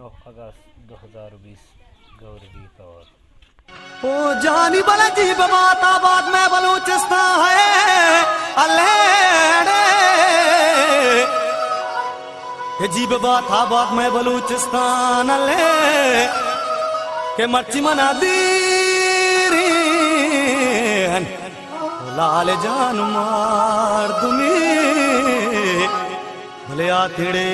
अगस्त 2020 गौरी तौर ओ जानी बला जी बात आबाद में बलूचिस्तान है अल्लेड़े जीब बात आबाद में बलूचिस्तान अल्ले के मर्ची मना दीरी लाल जान मार दुमी भले आतिड़े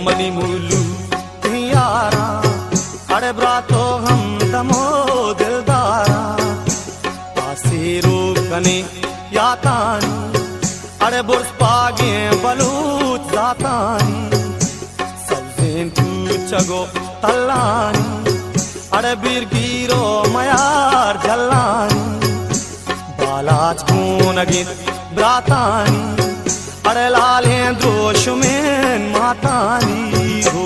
मनी मूलू यारा अरे ब्रातो हम दमो दिलदारा पासेरो कने यातानी अरे बुर्स पागे बलूच जातानी सबजेन चगो तल्लानी अरे बीरगीरो मयार जल्लानी बालाच गुनगित ब्रातानी अरे लालेंद्रो शुमेन मातानी हो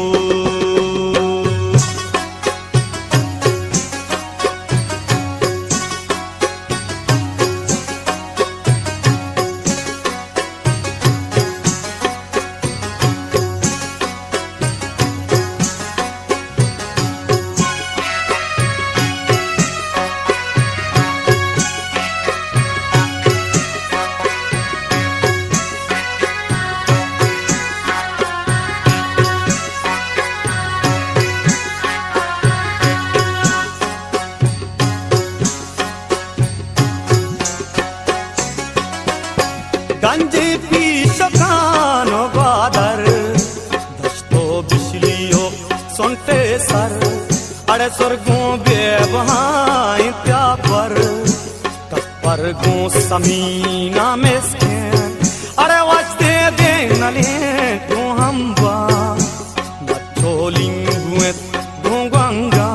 गंजे पी सकानो बादर दस्तो बिजलियो सुनते सर अरे स्वर्गों बेबहाई त्या पर तपर गो समीना में स्कैन अरे वजते दे नले तू हम बा मचोलिंग हुए गंगा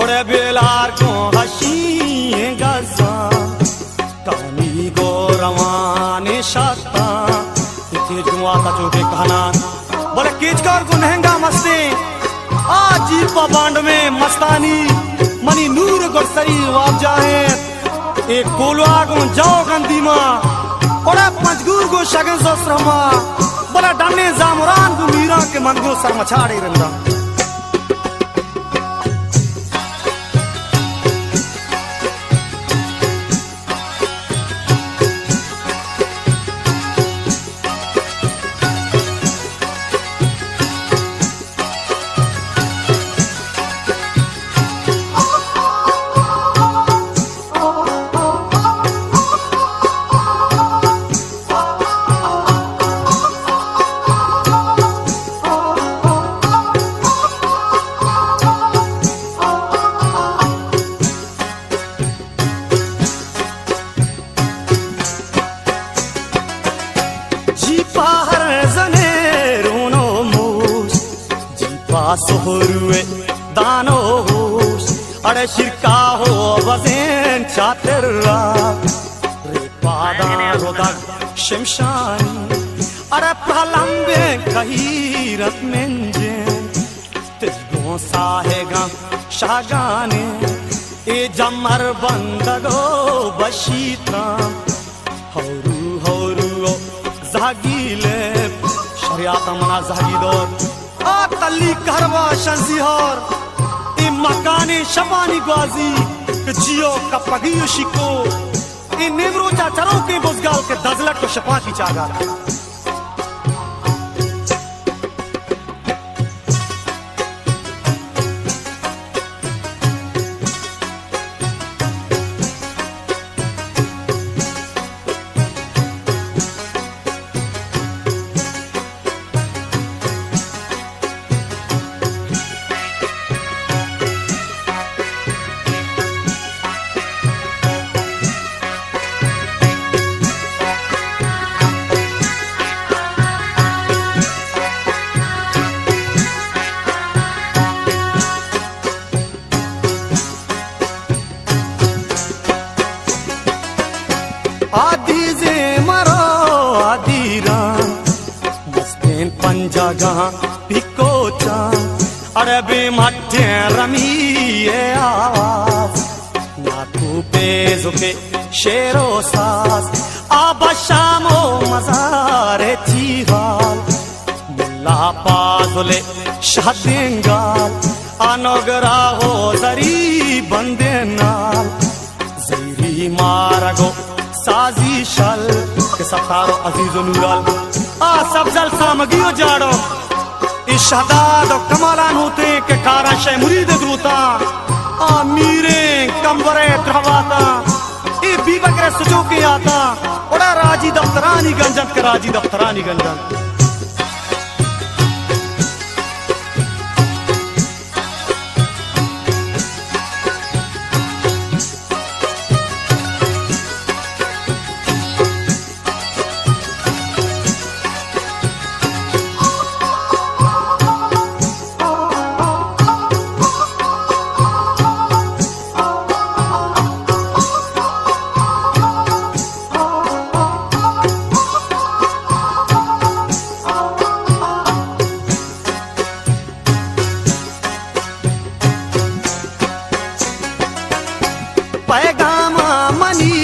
अरे बेलार को हसी गजा तानी गो रवाने शाता इतने जुआ का जो के कहना बड़े कीचकर को नहंगा मस्ते आज जी बांड में मस्तानी मनी नूर गुरसरी वाप जाए एक कोलवा को जाओ गंदीमा और पंचगूर को शगन सोस्रमा बड़ा डने जामुरान को मीरा के मन को सर मछाड़े रंदा सोहरुए दानो होश अरे शिरका हो बजेन चातरा रे पादा रोदक शमशानी अरे प्रलंबे कहीरत मेंजेन तिजगो साहेगा शागाने ए जमर बंदगो बशीता हौरू हौरू जागीले शरियात मना जागीदोर तल्ली करवा शंसिहार ए मकाने शबानी ग्वाजी जियो का पगियो शिको ए नेवरो चा चरो के बुजगाल के दजलट को शपा की चागा जगह पिकोचा अरे बेमठे रमी आवाज ना तू पेजुके शेरो सास अब शामो मजारे चीहाल मुल्ला पाजुले शादेंगाल अनोगरा हो जरी बंदे नाल जैरी मारगो साजी शल के सतारो अजीजो नूराल आ सबजल सामगियो जाड़ो इशादाद और कमालान होते के कारा शय मुरीद द्रूता आ मीरे कंबरे त्रवाता ए बीबकरे सुजो के आता ओड़ा राजी दफ्तरानी गंजन के राजी दफ्तरानी गंजन पैगामा मनी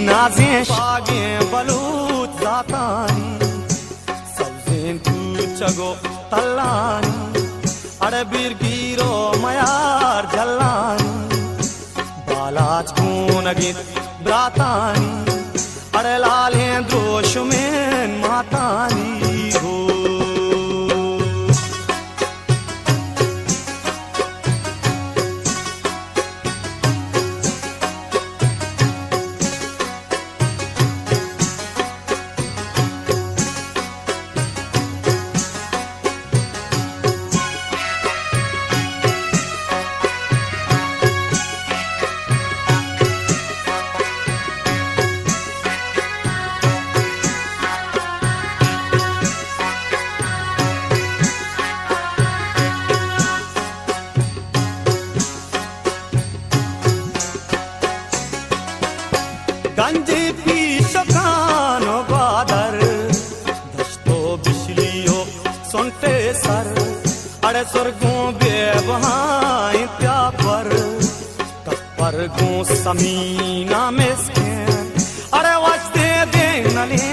नाजे शागे बलूत जातानी सबजेन चगो तल्लानी अरे बिरगीरो मयार जल्लानी बालाच कून गित ब्रातानी अरे लाले द्रोशुमेन मातानी हो गंजे पी शकानो बादर दस्तो बिजलियो सुनते सर अरे स्वर्गों बेवहाई त्या पर तपर गो समीना में अरे वास्ते दे नले